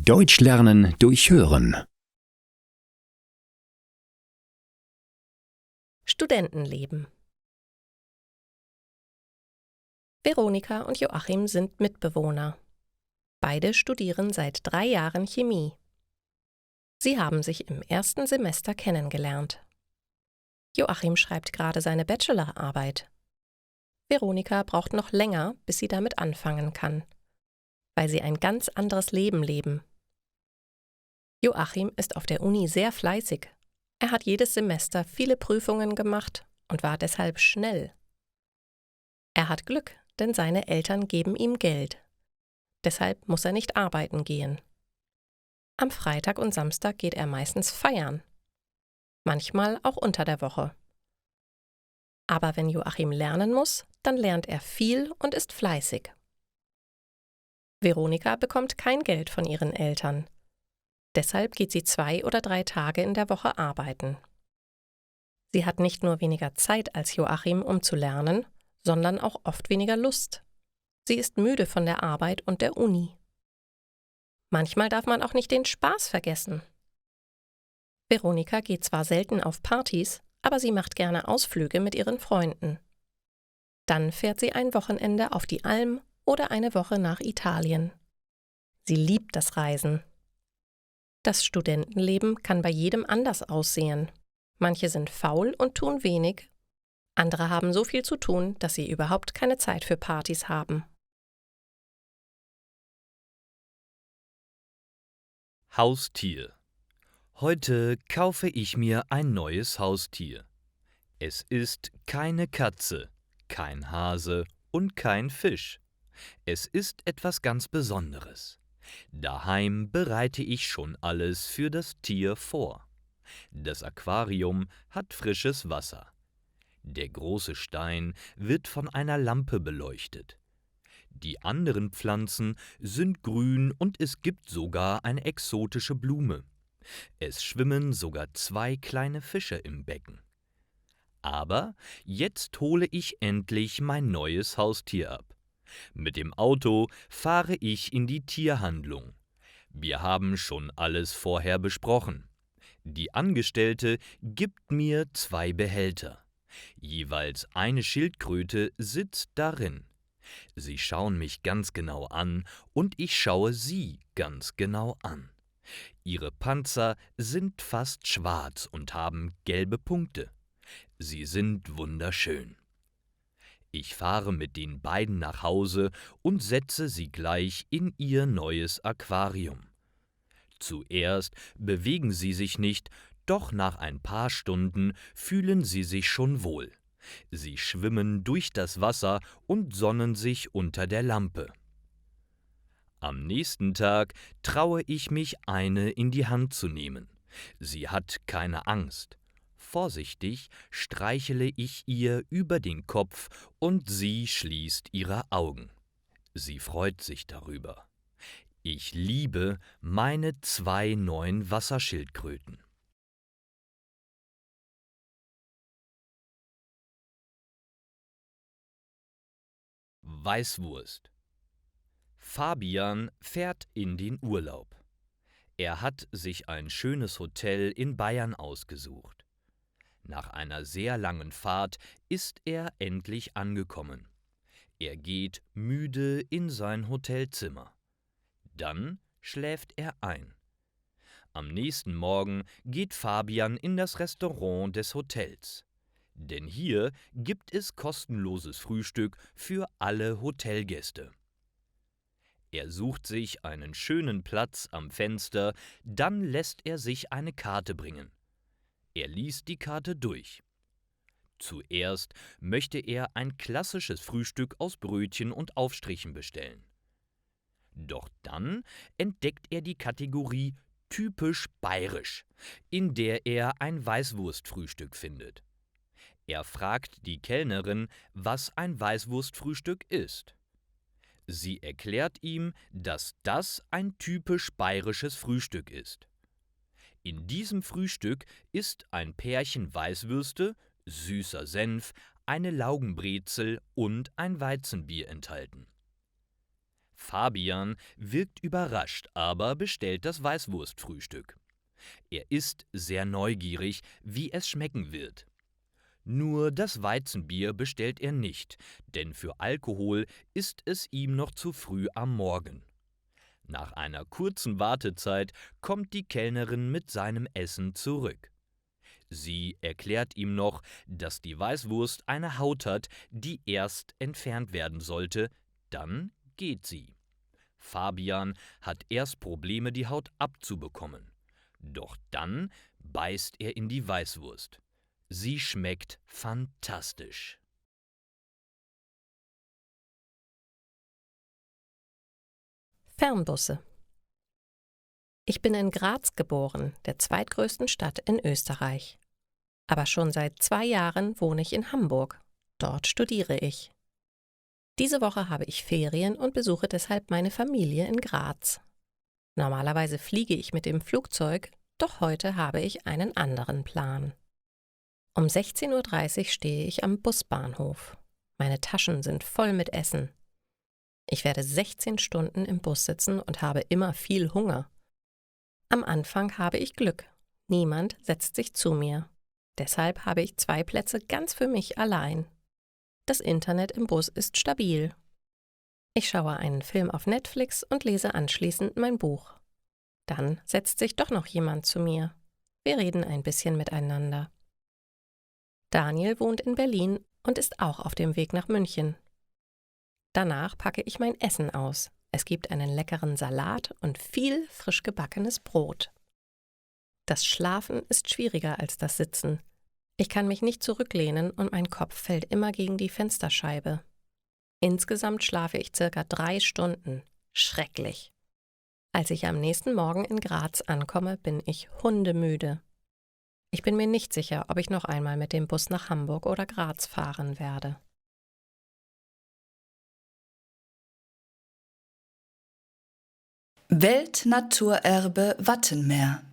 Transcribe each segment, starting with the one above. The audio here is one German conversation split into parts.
Deutsch lernen durch Hören. Studentenleben. Veronika und Joachim sind Mitbewohner. Beide studieren seit 3 Jahren Chemie. Sie haben sich im ersten Semester kennengelernt. Joachim schreibt gerade seine Bachelorarbeit. Veronika braucht noch länger, bis sie damit anfangen kann, weil sie ein ganz anderes Leben leben. Joachim ist auf der Uni sehr fleißig. Er hat jedes Semester viele Prüfungen gemacht und war deshalb schnell. Er hat Glück, denn seine Eltern geben ihm Geld. Deshalb muss er nicht arbeiten gehen. Am Freitag und Samstag geht er meistens feiern. Manchmal auch unter der Woche. Aber wenn Joachim lernen muss, dann lernt er viel und ist fleißig. Veronika bekommt kein Geld von ihren Eltern. Deshalb geht sie 2 oder 3 Tage in der Woche arbeiten. Sie hat nicht nur weniger Zeit als Joachim, um zu lernen, sondern auch oft weniger Lust. Sie ist müde von der Arbeit und der Uni. Manchmal darf man auch nicht den Spaß vergessen. Veronika geht zwar selten auf Partys, aber sie macht gerne Ausflüge mit ihren Freunden. Dann fährt sie ein Wochenende auf die Alm oder eine Woche nach Italien. Sie liebt das Reisen. Das Studentenleben kann bei jedem anders aussehen. Manche sind faul und tun wenig. Andere haben so viel zu tun, dass sie überhaupt keine Zeit für Partys haben. Haustier. Heute kaufe ich mir ein neues Haustier. Es ist keine Katze, kein Hase und kein Fisch. Es ist etwas ganz Besonderes. Daheim bereite ich schon alles für das Tier vor. Das Aquarium hat frisches Wasser. Der große Stein wird von einer Lampe beleuchtet. Die anderen Pflanzen sind grün und es gibt sogar eine exotische Blume. Es schwimmen sogar 2 kleine Fische im Becken. Aber jetzt hole ich endlich mein neues Haustier ab. Mit dem Auto fahre ich in die Tierhandlung. Wir haben schon alles vorher besprochen. Die Angestellte gibt mir 2 Behälter. Jeweils eine Schildkröte sitzt darin. Sie schauen mich ganz genau an und ich schaue sie ganz genau an. Ihre Panzer sind fast schwarz und haben gelbe Punkte. Sie sind wunderschön. Ich fahre mit den beiden nach Hause und setze sie gleich in ihr neues Aquarium. Zuerst bewegen sie sich nicht, doch nach ein paar Stunden fühlen sie sich schon wohl. Sie schwimmen durch das Wasser und sonnen sich unter der Lampe. Am nächsten Tag traue ich mich, eine in die Hand zu nehmen. Sie hat keine Angst. Vorsichtig streichle ich ihr über den Kopf und sie schließt ihre Augen. Sie freut sich darüber. Ich liebe meine 2 neuen Wasserschildkröten. Weißwurst. Fabian fährt in den Urlaub. Er hat sich ein schönes Hotel in Bayern ausgesucht. Nach einer sehr langen Fahrt ist er endlich angekommen. Er geht müde in sein Hotelzimmer. Dann schläft er ein. Am nächsten Morgen geht Fabian in das Restaurant des Hotels. Denn hier gibt es kostenloses Frühstück für alle Hotelgäste. Er sucht sich einen schönen Platz am Fenster, dann lässt er sich eine Karte bringen. Er liest die Karte durch. Zuerst möchte er ein klassisches Frühstück aus Brötchen und Aufstrichen bestellen. Doch dann entdeckt er die Kategorie Typisch bayerisch, in der er ein Weißwurstfrühstück findet. Er fragt die Kellnerin, was ein Weißwurstfrühstück ist. Sie erklärt ihm, dass das ein typisch bayerisches Frühstück ist. In diesem Frühstück ist ein Pärchen Weißwürste, süßer Senf, eine Laugenbrezel und ein Weizenbier enthalten. Fabian wirkt überrascht, aber bestellt das Weißwurstfrühstück. Er ist sehr neugierig, wie es schmecken wird. Nur das Weizenbier bestellt er nicht, denn für Alkohol ist es ihm noch zu früh am Morgen. Nach einer kurzen Wartezeit kommt die Kellnerin mit seinem Essen zurück. Sie erklärt ihm noch, dass die Weißwurst eine Haut hat, die erst entfernt werden sollte, dann geht sie. Fabian hat erst Probleme, die Haut abzubekommen. Doch dann beißt er in die Weißwurst. Sie schmeckt fantastisch. Fernbusse. Ich bin in Graz geboren, der zweitgrößten Stadt in Österreich. Aber schon seit 2 Jahren wohne ich in Hamburg. Dort studiere ich. Diese Woche habe ich Ferien und besuche deshalb meine Familie in Graz. Normalerweise fliege ich mit dem Flugzeug, doch heute habe ich einen anderen Plan. Um 16:30 Uhr stehe ich am Busbahnhof. Meine Taschen sind voll mit Essen. Ich werde 16 Stunden im Bus sitzen und habe immer viel Hunger. Am Anfang habe ich Glück. Niemand setzt sich zu mir. Deshalb habe ich 2 Plätze ganz für mich allein. Das Internet im Bus ist stabil. Ich schaue einen Film auf Netflix und lese anschließend mein Buch. Dann setzt sich doch noch jemand zu mir. Wir reden ein bisschen miteinander. Daniel wohnt in Berlin und ist auch auf dem Weg nach München. Danach packe ich mein Essen aus. Es gibt einen leckeren Salat und viel frisch gebackenes Brot. Das Schlafen ist schwieriger als das Sitzen. Ich kann mich nicht zurücklehnen und mein Kopf fällt immer gegen die Fensterscheibe. Insgesamt schlafe ich circa 3 Stunden. Schrecklich. Als ich am nächsten Morgen in Graz ankomme, bin ich hundemüde. Ich bin mir nicht sicher, ob ich noch einmal mit dem Bus nach Hamburg oder Graz fahren werde. Weltnaturerbe Wattenmeer.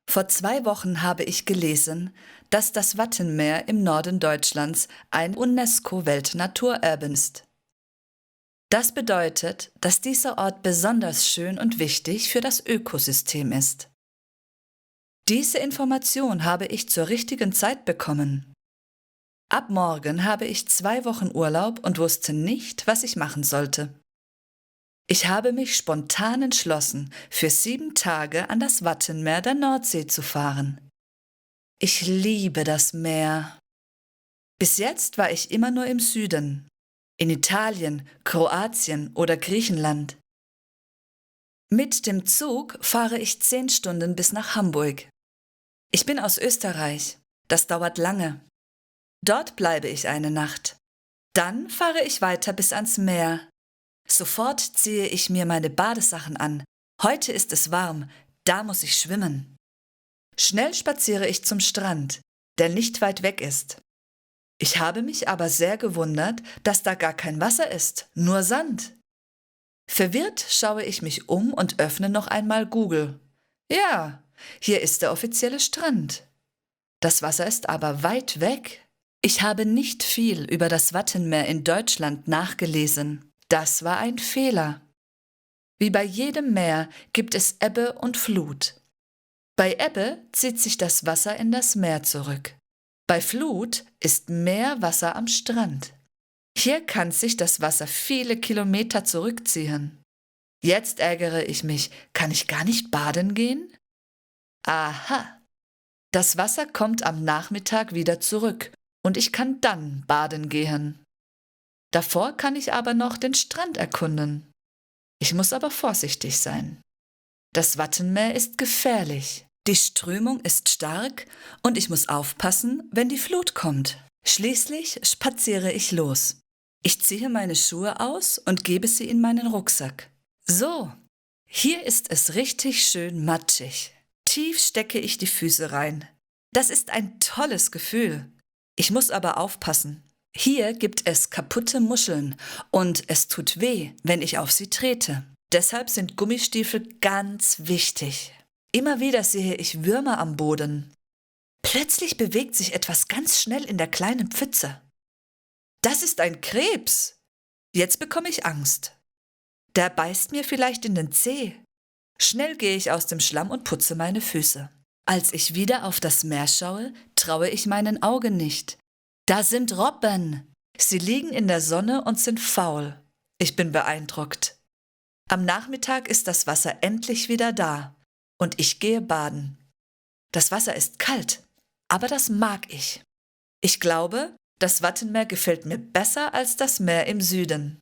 Vor 2 Wochen habe ich gelesen, dass das Wattenmeer im Norden Deutschlands ein UNESCO-Weltnaturerbe ist. Das bedeutet, dass dieser Ort besonders schön und wichtig für das Ökosystem ist. Diese Information habe ich zur richtigen Zeit bekommen. Ab morgen habe ich 2 Wochen Urlaub und wusste nicht, was ich machen sollte. Ich habe mich spontan entschlossen, für 7 Tage an das Wattenmeer der Nordsee zu fahren. Ich liebe das Meer. Bis jetzt war ich immer nur im Süden, in Italien, Kroatien oder Griechenland. Mit dem Zug fahre ich 10 Stunden bis nach Hamburg. Ich bin aus Österreich. Das dauert lange. Dort bleibe ich eine Nacht. Dann fahre ich weiter bis ans Meer. Sofort ziehe ich mir meine Badesachen an. Heute ist es warm, da muss ich schwimmen. Schnell spaziere ich zum Strand, der nicht weit weg ist. Ich habe mich aber sehr gewundert, dass da gar kein Wasser ist, nur Sand. Verwirrt schaue ich mich um und öffne noch einmal Google. Ja, hier ist der offizielle Strand. Das Wasser ist aber weit weg. Ich habe nicht viel über das Wattenmeer in Deutschland nachgelesen. Das war ein Fehler. Wie bei jedem Meer gibt es Ebbe und Flut. Bei Ebbe zieht sich das Wasser in das Meer zurück. Bei Flut ist mehr Wasser am Strand. Hier kann sich das Wasser viele Kilometer zurückziehen. Jetzt ärgere ich mich, kann ich gar nicht baden gehen? Aha! Das Wasser kommt am Nachmittag wieder zurück und ich kann dann baden gehen. Davor kann ich aber noch den Strand erkunden. Ich muss aber vorsichtig sein. Das Wattenmeer ist gefährlich. Die Strömung ist stark und ich muss aufpassen, wenn die Flut kommt. Schließlich spaziere ich los. Ich ziehe meine Schuhe aus und gebe sie in meinen Rucksack. So, hier ist es richtig schön matschig. Tief stecke ich die Füße rein. Das ist ein tolles Gefühl. Ich muss aber aufpassen. Hier gibt es kaputte Muscheln und es tut weh, wenn ich auf sie trete. Deshalb sind Gummistiefel ganz wichtig. Immer wieder sehe ich Würmer am Boden. Plötzlich bewegt sich etwas ganz schnell in der kleinen Pfütze. Das ist ein Krebs. Jetzt bekomme ich Angst. Der beißt mir vielleicht in den Zeh. Schnell gehe ich aus dem Schlamm und putze meine Füße. Als ich wieder auf das Meer schaue, traue ich meinen Augen nicht. Da sind Robben. Sie liegen in der Sonne und sind faul. Ich bin beeindruckt. Am Nachmittag ist das Wasser endlich wieder da und ich gehe baden. Das Wasser ist kalt, aber das mag ich. Ich glaube, das Wattenmeer gefällt mir besser als das Meer im Süden.